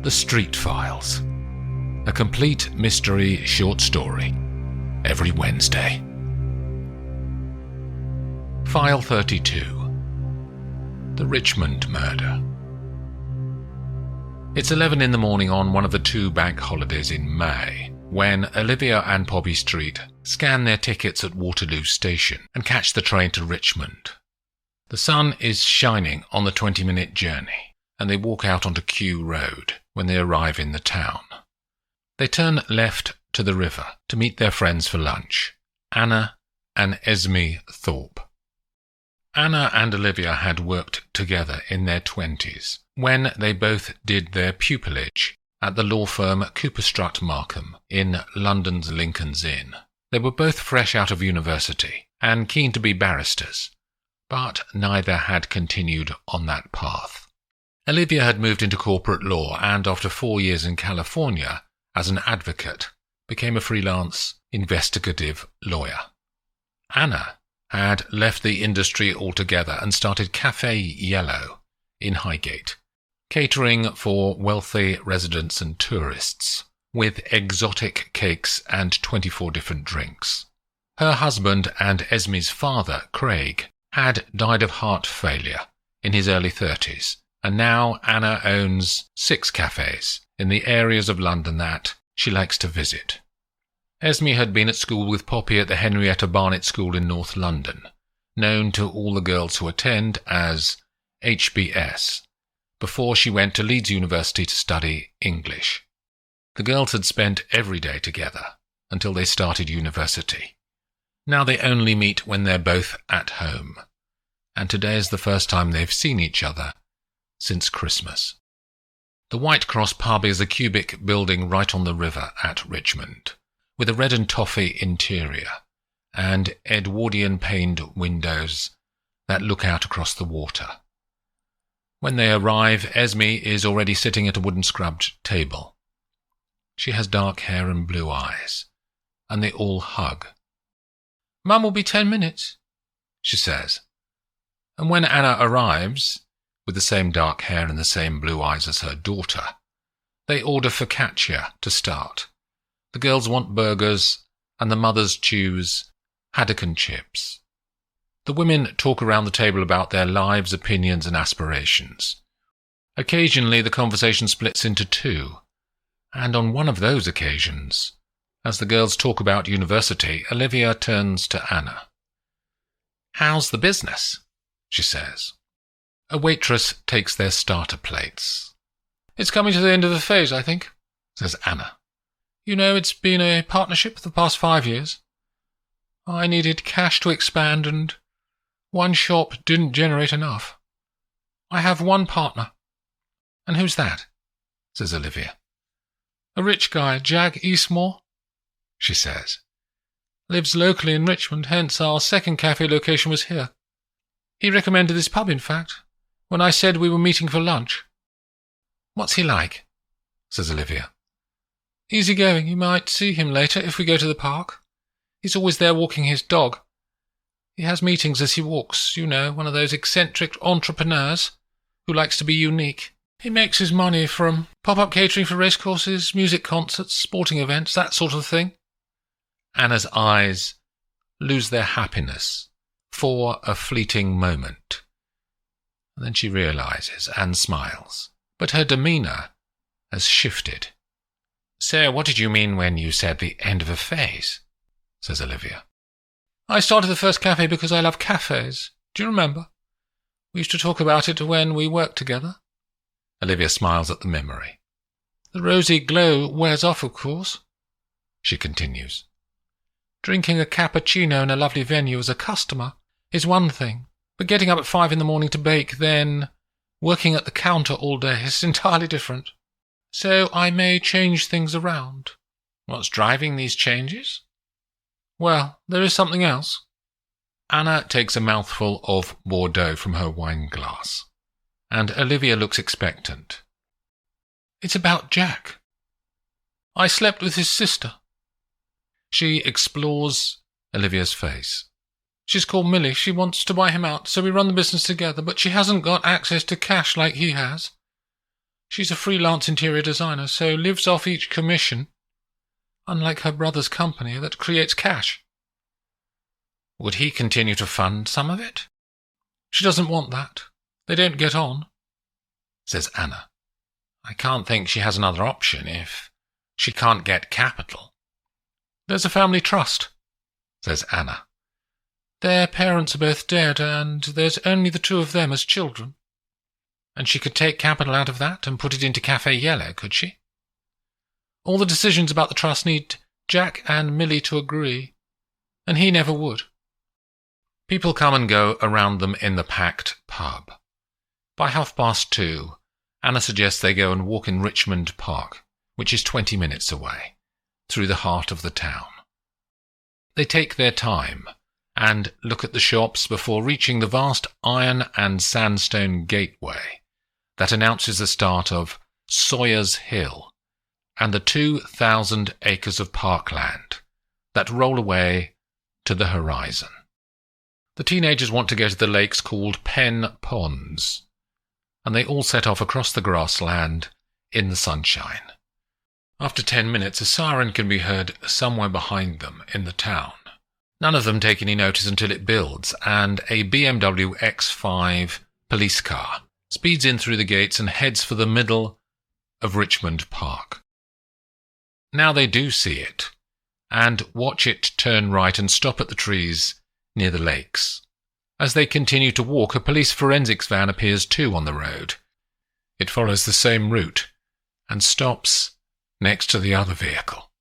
The Street Files, a complete mystery short story, every Wednesday. File 32, The Richmond Murder. It's 11 in the morning on one of the 2 bank holidays in May, when Olivia and Poppy Street scan their tickets at Waterloo Station and catch the train to Richmond. The sun is shining on the 20-minute journey, and they walk out onto Kew Road when they arrive in the town. They turn left to the river to meet their friends for lunch, Anna and Esme Thorpe. Anna and Olivia had worked together in their 20s when they both did their pupillage at the law firm Cooper Strutt Markham in London's Lincoln's Inn. They were both fresh out of university and keen to be barristers, but neither had continued on that path. Olivia had moved into corporate law and, after 4 years in California as an advocate, became a freelance investigative lawyer. Anna had left the industry altogether and started Café Yellow in Highgate, catering for wealthy residents and tourists, with exotic cakes and 24 different drinks. Her husband and Esme's father, Craig, had died of heart failure in his early 30s, and now Anna owns 6 cafes in the areas of London that she likes to visit. Esme had been at school with Poppy at the Henrietta Barnett School in North London, known to all the girls who attend as HBS, before she went to Leeds University to study English. The girls had spent every day together until they started university. Now they only meet when they're both at home, and today is the first time they've seen each other since Christmas. The White Cross pub is a cubic building right on the river at Richmond, with a red and toffee interior and Edwardian-paned windows that look out across the water. When they arrive, Esme is already sitting at a wooden scrubbed table. She has dark hair and blue eyes, and they all hug. "Mum will be 10 minutes, she says. And when Anna arrives, with the same dark hair and the same blue eyes as her daughter, they order focaccia to start. The girls want burgers, and the mothers choose haddock and chips. The women talk around the table about their lives, opinions, and aspirations. Occasionally the conversation splits into 2, and on one of those occasions, as the girls talk about university, Olivia turns to Anna. "How's the business?" she says. A waitress takes their starter plates. "It's coming to the end of the phase, I think," says Anna. "You know, it's been a partnership for the past 5 years. I needed cash to expand, and one shop didn't generate enough. I have one partner." "And who's that?" says Olivia. "A rich guy, Jag Eastmore," she says. "Lives locally in Richmond, hence our second cafe location was here. He recommended this pub, in fact, when I said we were meeting for lunch." "What's he like?" says Olivia. "Easygoing. You might see him later if we go to the park. He's always there walking his dog. He has meetings as he walks, you know, one of those eccentric entrepreneurs who likes to be unique. He makes his money from pop-up catering for racecourses, music concerts, sporting events, that sort of thing." Anna's eyes lose their happiness for a fleeting moment. And then she realizes and smiles, but her demeanour has shifted. "So what did you mean when you said the end of a phase?" says Olivia. "I started the first cafe because I love cafes. Do you remember? We used to talk about it when we worked together." Olivia smiles at the memory. "The rosy glow wears off, of course," she continues. "Drinking a cappuccino in a lovely venue as a customer is one thing, but getting up at 5 in the morning to bake, then working at the counter all day is entirely different. So I may change things around." "What's driving these changes?" "Well, there is something else." Anna takes a mouthful of Bordeaux from her wine glass, and Olivia looks expectant. "It's about Jack. I slept with his sister." She explores Olivia's face. "She's called Millie. She wants to buy him out, so we run the business together, but she hasn't got access to cash like he has. She's a freelance interior designer, so lives off each commission, unlike her brother's company that creates cash. Would he continue to fund some of it? She doesn't want that. They don't get on, says Anna. I can't think she has another option if she can't get capital. There's a family trust, says Anna. Their parents are both dead, and there's only the two of them as children. And she could take capital out of that and put it into Café Yellow, could she? All the decisions about the trust need Jack and Millie to agree, and he never would. People come and go around them in the packed pub. By 2:30, Anna suggests they go and walk in Richmond Park, which is 20 minutes away, through the heart of the town. They take their time and look at the shops before reaching the vast iron and sandstone gateway that announces the start of Sawyer's Hill and the 2,000 acres of parkland that roll away to the horizon. The teenagers want to go to the lakes called Pen Ponds, and they all set off across the grassland in the sunshine. After 10 minutes, a siren can be heard somewhere behind them in the town. None of them take any notice until it builds, and a BMW X5 police car speeds in through the gates and heads for the middle of Richmond Park. Now they do see it, and watch it turn right and stop at the trees near the lakes. As they continue to walk, a police forensics van appears too on the road. It follows the same route and stops next to the other vehicle.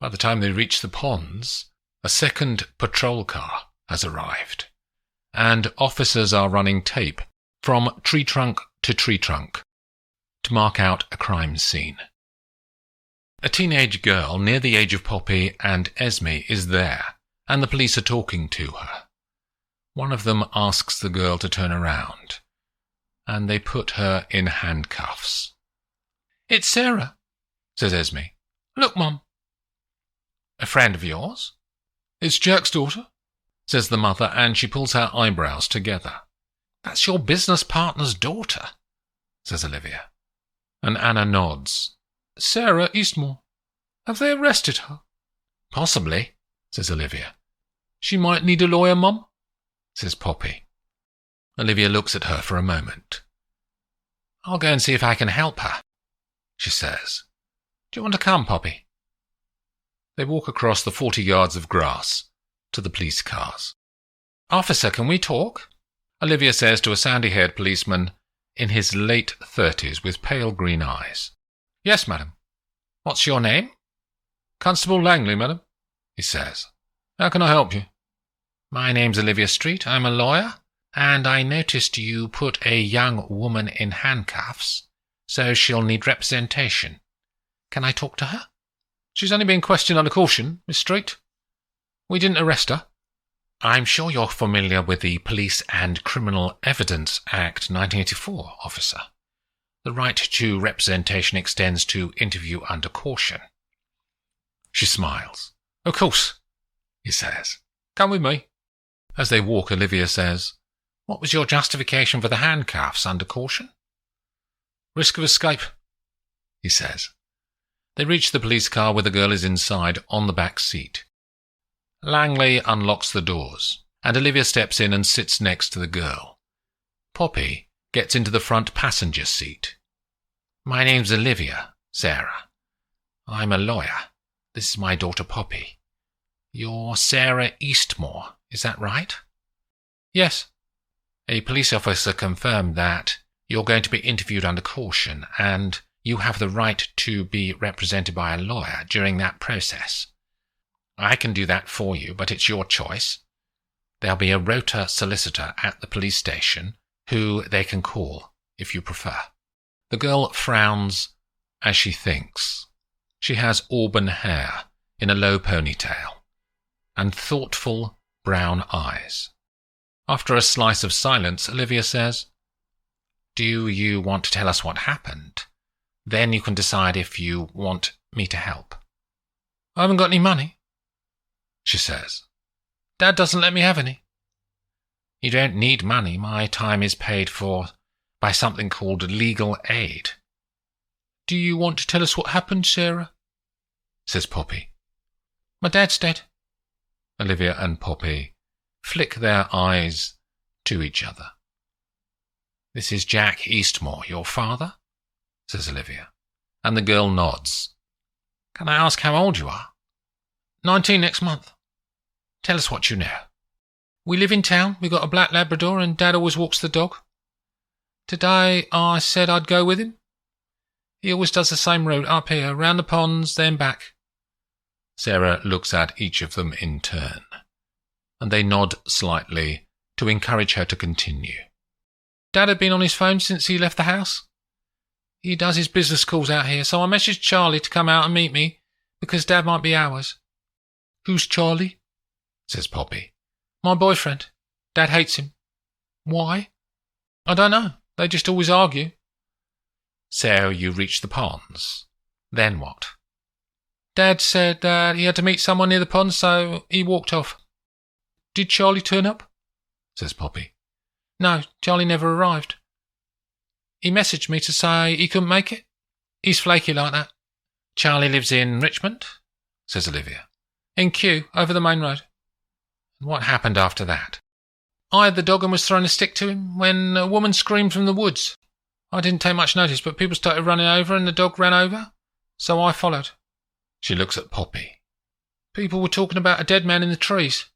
By the time they reach the ponds, a second patrol car has arrived, and officers are running tape from tree trunk to tree trunk to mark out a crime scene. A teenage girl near the age of Poppy and Esme is there, and the police are talking to her. One of them asks the girl to turn around, and they put her in handcuffs. "It's Sarah," says Esme. "Look, Mum." "A friend of yours?" "It's Jack's daughter," says the mother, and she pulls her eyebrows together. "That's your business partner's daughter," says Olivia. And Anna nods. "Sarah Eastmore. Have they arrested her?" "Possibly," says Olivia. "She might need a lawyer, Mum," says Poppy. Olivia looks at her for a moment. "I'll go and see if I can help her," she says. "Do you want to come, Poppy?" They walk across the 40 yards of grass to the police cars. "Officer, can we talk?" Olivia says to a sandy-haired policeman in his late 30s with pale green eyes. "Yes, madam." "What's your name?" "Constable Langley, madam," he says. "How can I help you?" "My name's Olivia Street. I'm a lawyer, and I noticed you put a young woman in handcuffs, so she'll need representation. Can I talk to her?" "She's only been questioned under caution, Miss Street. We didn't arrest her." "I'm sure you're familiar with the Police and Criminal Evidence Act 1984, officer. The right to representation extends to interview under caution." She smiles. "Of course," he says. "Come with me." As they walk, Olivia says, "What was your justification for the handcuffs under caution?" "Risk of escape," he says. They reach the police car where the girl is inside on the back seat. Langley unlocks the doors, and Olivia steps in and sits next to the girl. Poppy gets into the front passenger seat. "My name's Olivia, Sarah. I'm a lawyer. This is my daughter Poppy. You're Sarah Eastmore, is that right?" "Yes." "A police officer confirmed that you're going to be interviewed under caution, and you have the right to be represented by a lawyer during that process. I can do that for you, but it's your choice. There'll be a rota solicitor at the police station who they can call if you prefer." The girl frowns as she thinks. She has auburn hair in a low ponytail and thoughtful brown eyes. After a slice of silence, Olivia says, "Do you want to tell us what happened? Then you can decide if you want me to help." "I haven't got any money," she says. "Dad doesn't let me have any." "You don't need money. My time is paid for by something called legal aid. Do you want to tell us what happened, Sarah? Says Poppy. My dad's dead. Olivia and Poppy flick their eyes to each other. This is Jack Eastmore, your father? Says Olivia, and the girl nods. Can I ask how old you are? 19 next month. Tell us what you know. We live in town, we got a black Labrador, and Dad always walks the dog. Today I said I'd go with him. He always does the same route up here, round the ponds, then back. Sarah looks at each of them in turn, and they nod slightly to encourage her to continue. Dad had been on his phone since he left the house. He does his business calls out here, so I messaged Charlie to come out and meet me, because Dad might be ours. Who's Charlie? Says Poppy. My boyfriend. Dad hates him. Why? I don't know. They just always argue. So you reached the ponds. Then what? Dad said that he had to meet someone near the pond, so he walked off. Did Charlie turn up? Says Poppy. No, Charlie never arrived. He messaged me to say he couldn't make it. He's flaky like that. Charlie lives in Richmond? Says Olivia. In Kew, over the main road. And what happened after that? I had the dog and was throwing a stick to him when a woman screamed from the woods. I didn't take much notice, but people started running over and the dog ran over, so I followed. She looks at Poppy. People were talking about a dead man in the trees,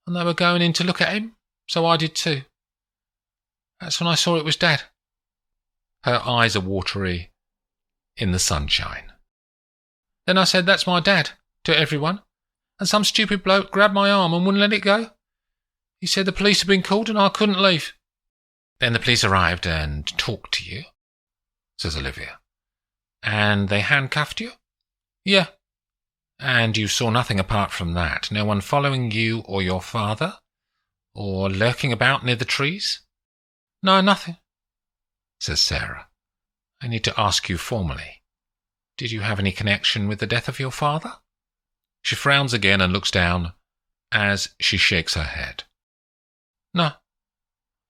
and they were going in to look at him, so I did too. That's when I saw it was Dad. Her eyes are watery in the sunshine. Then I said, that's my dad, to everyone, and some stupid bloke grabbed my arm and wouldn't let it go. He said the police had been called and I couldn't leave. Then the police arrived and talked to you, says Olivia. And they handcuffed you? Yeah. And you saw nothing apart from that? No one following you or your father? Or lurking about near the trees? No, nothing, says Sarah. I need to ask you formally. Did you have any connection with the death of your father? She frowns again and looks down as she shakes her head. No.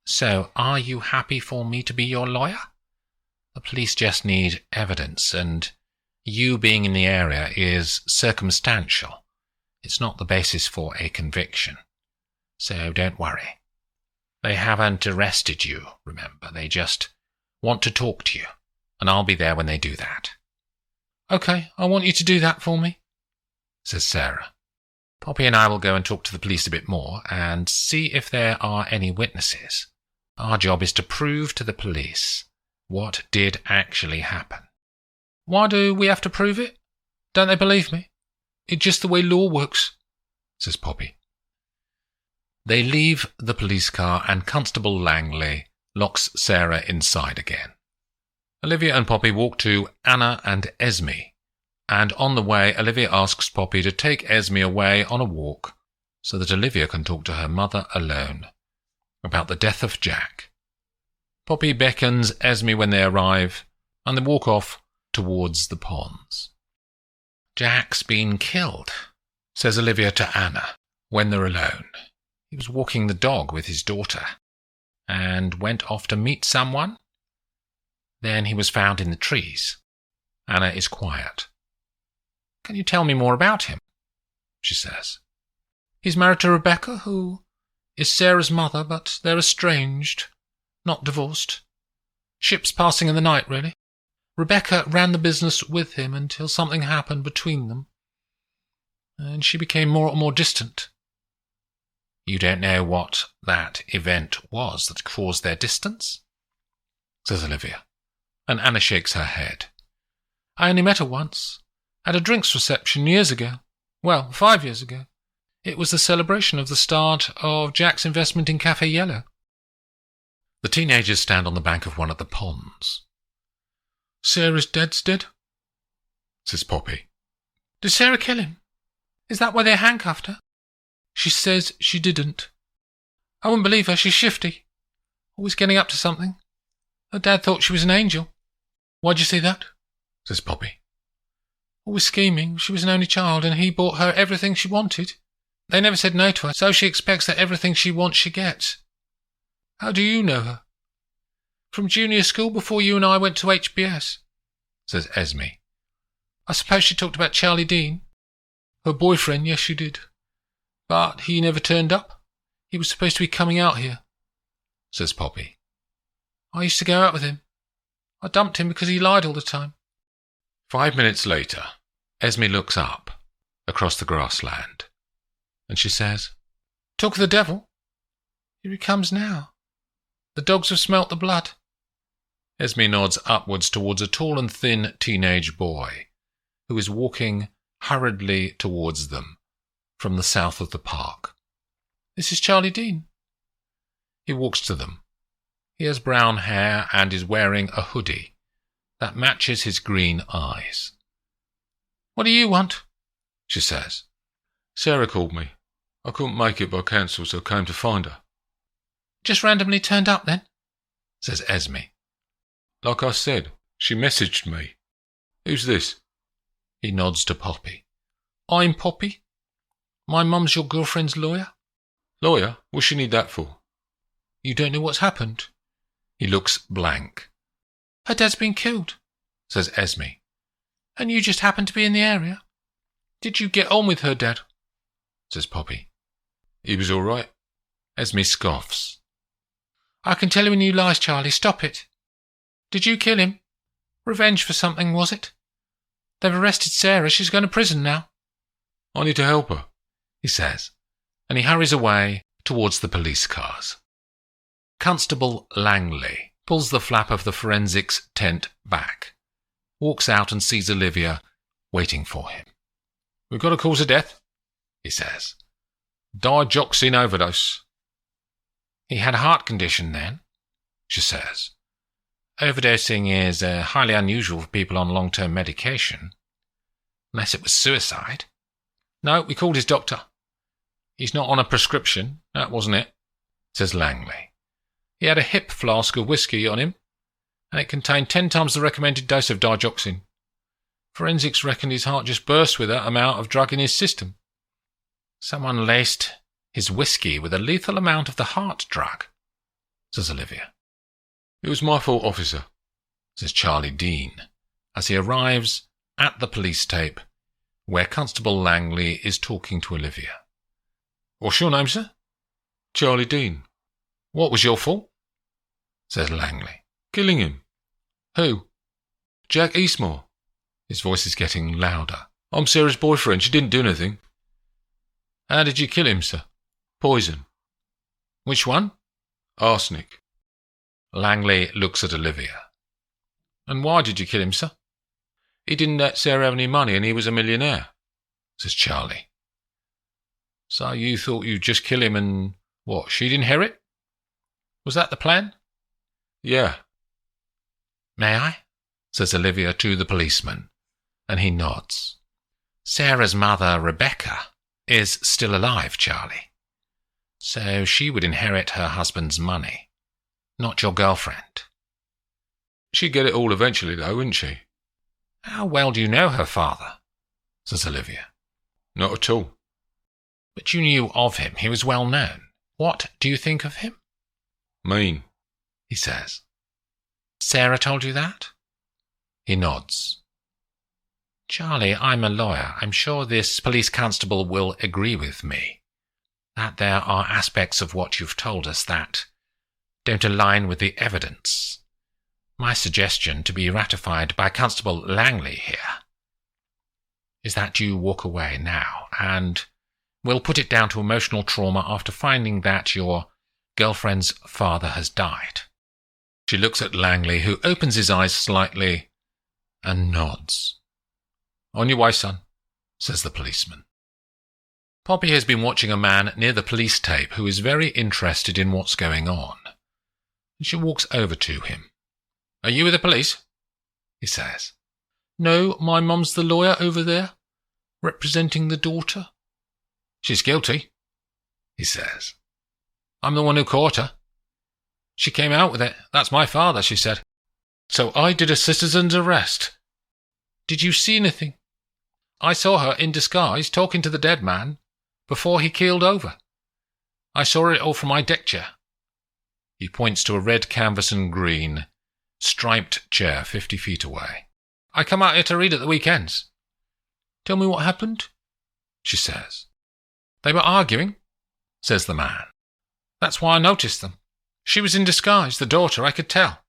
So, are you happy for me to be your lawyer? The police just need evidence, and you being in the area is circumstantial. It's not the basis for a conviction. So don't worry. They haven't arrested you, remember. They just want to talk to you, and I'll be there when they do that. Okay, I want you to do that for me, says Sarah. Poppy and I will go and talk to the police a bit more and see if there are any witnesses. Our job is to prove to the police what did actually happen. Why do we have to prove it? Don't they believe me? It's just the way law works, says Poppy. They leave the police car and Constable Langley locks Sarah inside again. Olivia and Poppy walk to Anna and Esme, and on the way Olivia asks Poppy to take Esme away on a walk so that Olivia can talk to her mother alone about the death of Jack. Poppy beckons Esme when they arrive, and they walk off towards the ponds. Jack's been killed, says Olivia to Anna when they're alone. He was walking the dog with his daughter and went off to meet someone. Then he was found in the trees. Anna is quiet. Can you tell me more about him? She says. He's married to Rebecca, who is Sarah's mother, but they're estranged, not divorced. Ships passing in the night, really. Rebecca ran the business with him until something happened between them, and she became more and more distant. You don't know what that event was that caused their distance? Says Olivia, and Anna shakes her head. I only met her once, at a drinks reception years ago. Well, 5 years ago. It was the celebration of the start of Jack's investment in Café Yellow. The teenagers stand on the bank of one of the ponds. Sarah's dad's dead, says Poppy. Did Sarah kill him? Is that why they handcuffed her? She says she didn't. I wouldn't believe her, she's shifty. Always getting up to something. Her dad thought she was an angel. Why'd you say that? Says Poppy. Always scheming. She was an only child, and he bought her everything she wanted. They never said no to her, so she expects that everything she wants she gets. How do you know her? From junior school before you and I went to HBS. says Esme. I suppose she talked about Charlie Dean? Her boyfriend, yes, she did. But he never turned up. He was supposed to be coming out here, says Poppy. I used to go out with him. I dumped him because he lied all the time. 5 minutes later, Esme looks up, across the grassland, and she says, Talk of the devil. Here he comes now. The dogs have smelt the blood. Esme nods upwards towards a tall and thin teenage boy, who is walking hurriedly towards them from the south of the park. This is Charlie Dean. He walks to them. He has brown hair and is wearing a hoodie that matches his green eyes. What do you want? She says. Sarah called me. I couldn't make it by council, so I came to find her. Just randomly turned up then? Says Esme. Like I said, she messaged me. Who's this? He nods to Poppy. I'm Poppy. My mum's your girlfriend's lawyer. Lawyer? What's she need that for? You don't know what's happened? He looks blank. Her dad's been killed, says Esme. And you just happened to be in the area. Did you get on with her dad? Says Poppy. He was all right. Esme scoffs. I can tell you when you lies, Charlie. Stop it. Did you kill him? Revenge for something, was it? They've arrested Sarah. She's going to prison now. I need to help her, he says, and he hurries away towards the police cars. Constable Langley pulls the flap of the forensics tent back, walks out and sees Olivia waiting for him. We've got a cause of death, he says. Digoxin overdose. He had a heart condition then, she says. Overdosing is highly unusual for people on long-term medication. Unless it was suicide. No, we called his doctor. He's not on a prescription. That wasn't it, says Langley. He had a hip flask of whiskey on him, and it contained 10 times the recommended dose of digoxin. Forensics reckoned his heart just burst with that amount of drug in his system. Someone laced his whiskey with a lethal amount of the heart drug, says Olivia. It was my fault, officer, says Charlie Dean, as he arrives at the police tape where Constable Langley is talking to Olivia. What's your name, sir? Charlie Dean. What was your fault? Says Langley. Killing him. Who? Jack Eastmore. His voice is getting louder. I'm Sarah's boyfriend. She didn't do anything. How did you kill him, sir? Poison. Which one? Arsenic. Langley looks at Olivia. And why did you kill him, sir? He didn't let Sarah have any money and he was a millionaire, says Charlie. So you thought you'd just kill him and, what, she'd inherit? Was that the plan? Yeah. May I? Says Olivia to the policeman, and he nods. Sarah's mother, Rebecca, is still alive, Charlie. So she would inherit her husband's money, not your girlfriend. She'd get it all eventually, though, wouldn't she? How well do you know her father? Says Olivia. Not at all. But you knew of him. He was well known. What do you think of him? Mean, he says. Sarah told you that? He nods. Charlie, I'm a lawyer. I'm sure this police constable will agree with me that there are aspects of what you've told us that don't align with the evidence. My suggestion, to be ratified by Constable Langley here, is that you walk away now, and we'll put it down to emotional trauma after finding that your girlfriend's father has died. She looks at Langley, who opens his eyes slightly and nods. On your way, son, says the policeman. Poppy has been watching a man near the police tape who is very interested in what's going on. She walks over to him. Are you with the police? He says. No, my mum's the lawyer over there, representing the daughter. She's guilty, he says. I'm the one who caught her. She came out with it. That's my father, she said. So I did a citizen's arrest. Did you see anything? I saw her in disguise talking to the dead man before he keeled over. I saw it all from my deck chair. He points to a red canvas and green, striped chair 50 feet away. I come out here to read at the weekends. Tell me what happened, she says. They were arguing, says the man. That's why I noticed them. She was in disguise, the daughter, I could tell.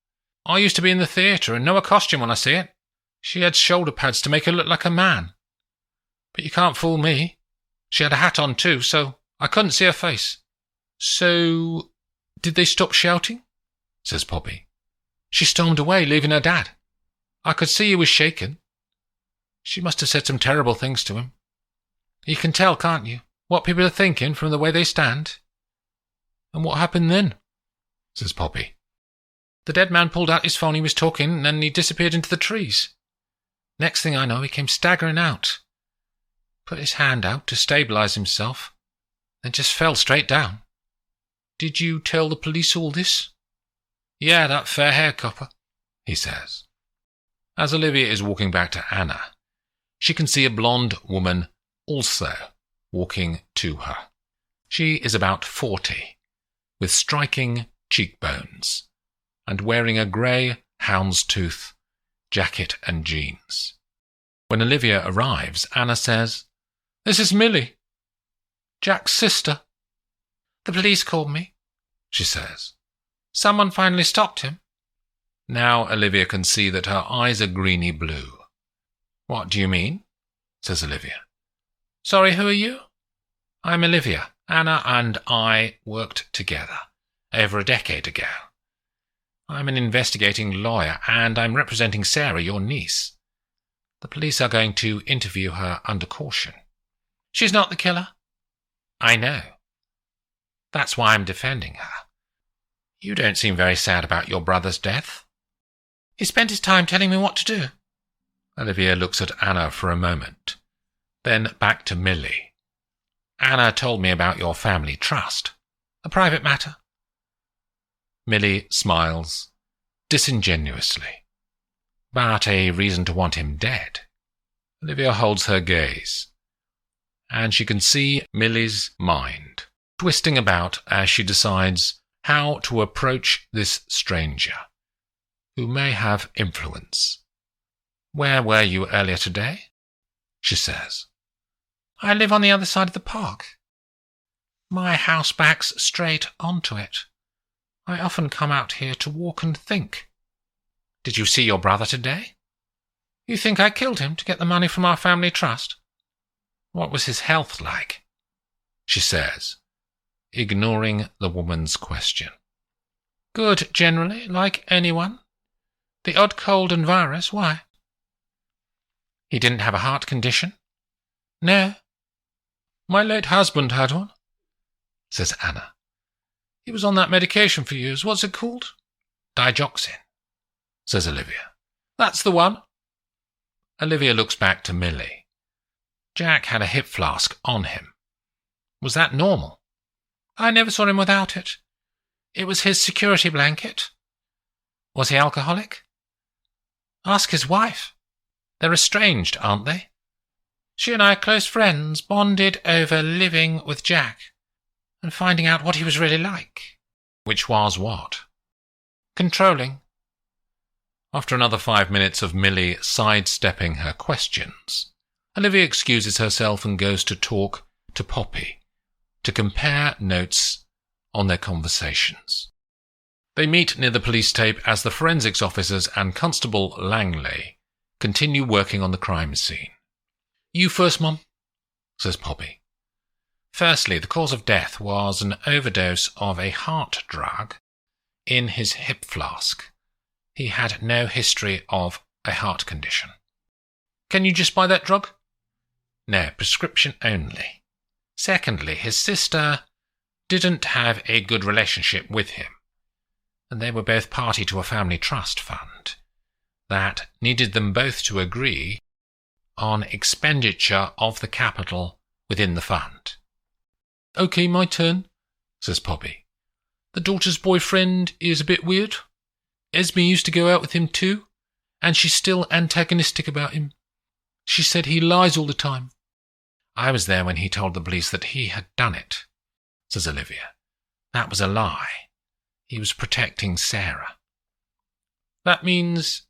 I used to be in the theatre and know her costume when I see it. She had shoulder pads to make her look like a man. But you can't fool me. She had a hat on too, so I couldn't see her face. So, did they stop shouting? Says Poppy. She stormed away, leaving her dad. I could see he was shaken. She must have said some terrible things to him. You can tell, can't you, what people are thinking from the way they stand? And what happened then? Says Poppy. The dead man pulled out his phone, he was talking, and he disappeared into the trees. Next thing I know, he came staggering out. Put his hand out to stabilise himself, then just fell straight down. Did you tell the police all this? Yeah, that fair-haired copper, he says. As Olivia is walking back to Anna, she can see a blonde woman also walking to her. She is about 40, with striking cheekbones, and wearing a grey houndstooth jacket and jeans. When Olivia arrives, Anna says, This is Millie, Jack's sister. The police called me, she says. Someone finally stopped him. Now Olivia can see that her eyes are greeny blue. What do you mean? Says Olivia. Sorry, who are you? I'm Olivia. Anna and I worked together over a decade ago. I'm an investigating lawyer and I'm representing Sarah, your niece. The police are going to interview her under caution. She's not the killer. I know. That's why I'm defending her. You don't seem very sad about your brother's death. He spent his time telling me what to do. Olivia looks at Anna for a moment, then back to Millie. Anna told me about your family trust. A private matter. Millie smiles disingenuously. But a reason to want him dead. Olivia holds her gaze, and she can see Millie's mind twisting about as she decides how to approach this stranger, who may have influence. Where were you earlier today? She says. I live on the other side of the park. My house backs straight onto it. I often come out here to walk and think. Did you see your brother today? You think I killed him to get the money from our family trust? What was his health like? She says, ignoring the woman's question. Good, generally, like anyone. The odd cold and virus, why? He didn't have a heart condition? No. My late husband had one, says Anna. He was on that medication for years. What's it called? Digoxin, says Olivia. That's the one. Olivia looks back to Millie. Jack had a hip flask on him. Was that normal? I never saw him without it. It was his security blanket. Was he alcoholic? Ask his wife. They're estranged, aren't they? She and I are close friends, bonded over living with Jack and finding out what he was really like. Which was what? Controlling. After another 5 minutes of Millie sidestepping her questions, Olivia excuses herself and goes to talk to Poppy to compare notes on their conversations. They meet near the police tape as the forensics officers and Constable Langley continue working on the crime scene. You first, Mum, says Poppy. Firstly, the cause of death was an overdose of a heart drug in his hip flask. He had no history of a heart condition. Can you just buy that drug? No, prescription only. Secondly, his sister didn't have a good relationship with him, and they were both party to a family trust fund that needed them both to agree on expenditure of the capital within the fund. OK, my turn, says Poppy. The daughter's boyfriend is a bit weird. Esme used to go out with him too, and she's still antagonistic about him. She said he lies all the time. I was there when he told the police that he had done it, says Olivia. That was a lie. He was protecting Sarah. That means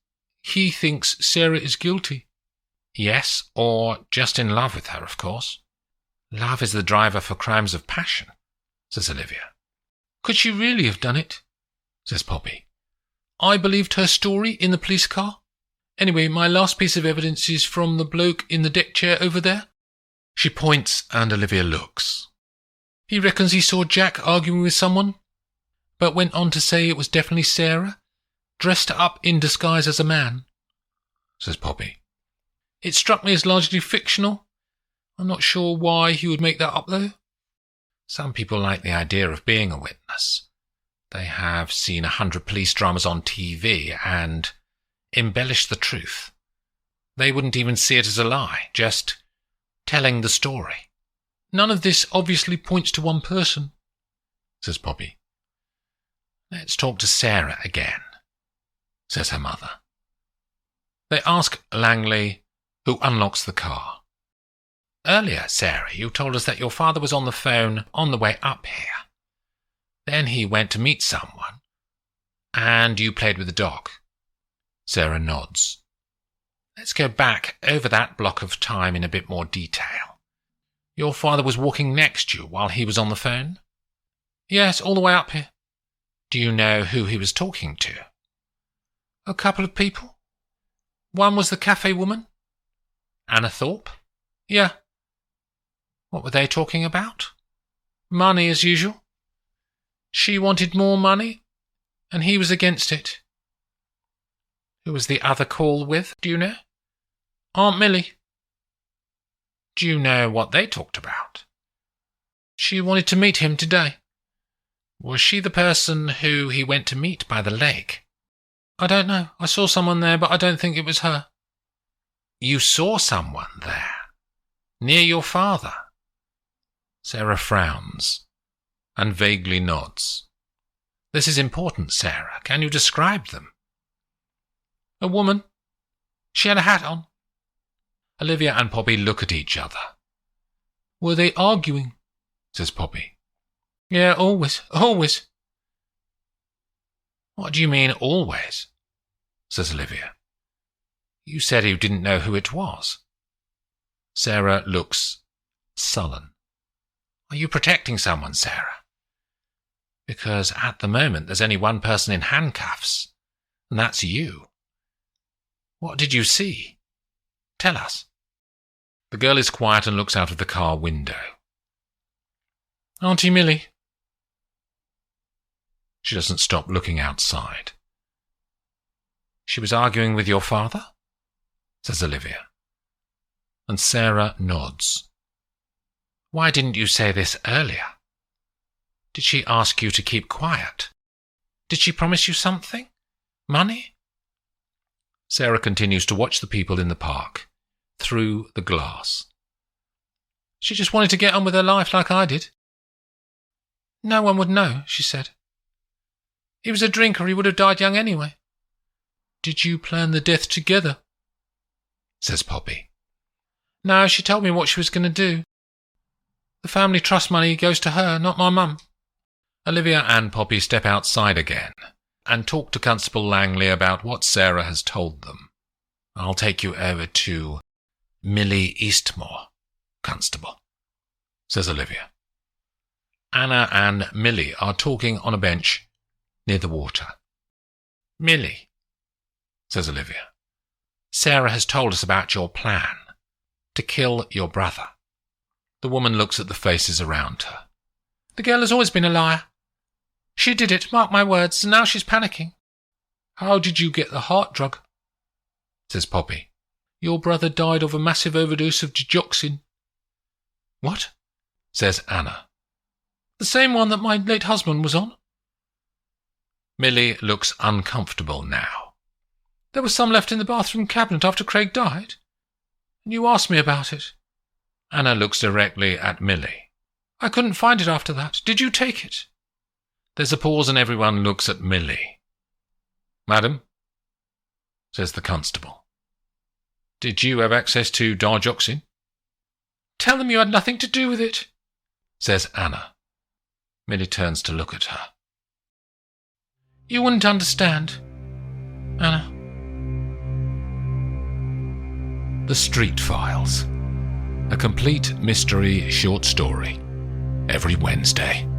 He thinks Sarah is guilty. Yes, or just in love with her, of course. Love is the driver for crimes of passion, says Olivia. Could she really have done it? Says Poppy. I believed her story in the police car. Anyway, my last piece of evidence is from the bloke in the deck chair over there. She points and Olivia looks. He reckons he saw Jack arguing with someone, but went on to say it was definitely Sarah, dressed up in disguise as a man, says Poppy. It struck me as largely fictional. I'm not sure why he would make that up, though. Some people like the idea of being a witness. They have seen 100 police dramas on TV and embellished the truth. They wouldn't even see it as a lie, just telling the story. None of this obviously points to one person, says Poppy. Let's talk to Sarah again, says her mother. They ask Langley, who unlocks the car. Earlier, Sarah, you told us that your father was on the phone on the way up here. Then he went to meet someone, and you played with the dog. Sarah nods. Let's go back over that block of time in a bit more detail. Your father was walking next to you while he was on the phone? Yes, all the way up here. Do you know who he was talking to? A couple of people. One was the cafe woman. Anna Thorpe? Yeah. What were they talking about? Money, as usual. She wanted more money, and he was against it. Who was the other call with, do you know? Aunt Millie. Do you know what they talked about? She wanted to meet him today. Was she the person who he went to meet by the lake? I don't know. I saw someone there, but I don't think it was her. You saw someone there? Near your father? Sarah frowns and vaguely nods. This is important, Sarah. Can you describe them? A woman. She had a hat on. Olivia and Poppy look at each other. Were they arguing? Says Poppy. Yeah, always, always. What do you mean, always? Says Olivia. You said you didn't know who it was. Sarah looks sullen. Are you protecting someone, Sarah? Because at the moment there's only one person in handcuffs, and that's you. What did you see? Tell us. The girl is quiet and looks out of the car window. Auntie Millie. She doesn't stop looking outside. She was arguing with your father? Says Olivia. And Sarah nods. Why didn't you say this earlier? Did she ask you to keep quiet? Did she promise you something? Money? Sarah continues to watch the people in the park, through the glass. She just wanted to get on with her life like I did. No one would know, she said. He was a drinker, he would have died young anyway. Did you plan the death together? Says Poppy. No, she told me what she was going to do. The family trust money goes to her, not my mum. Olivia and Poppy step outside again and talk to Constable Langley about what Sarah has told them. I'll take you over to Millie Eastmore, Constable, says Olivia. Anna and Millie are talking on a bench near the water. Millie, says Olivia, Sarah has told us about your plan to kill your brother. The woman looks at the faces around her. The girl has always been a liar. She did it, mark my words, and now she's panicking. How did you get the heart drug? Says Poppy. Your brother died of a massive overdose of digoxin. What? Says Anna. The same one that my late husband was on. Millie looks uncomfortable now. There was some left in the bathroom cabinet after Craig died, and you asked me about it. Anna looks directly at Millie. I couldn't find it after that. Did you take it? There's a pause and everyone looks at Millie. Madam, says the constable, did you have access to digoxin? Tell them you had nothing to do with it, says Anna. Millie turns to look at her. You wouldn't understand, Anna. The Street Files, a complete mystery short story, every Wednesday.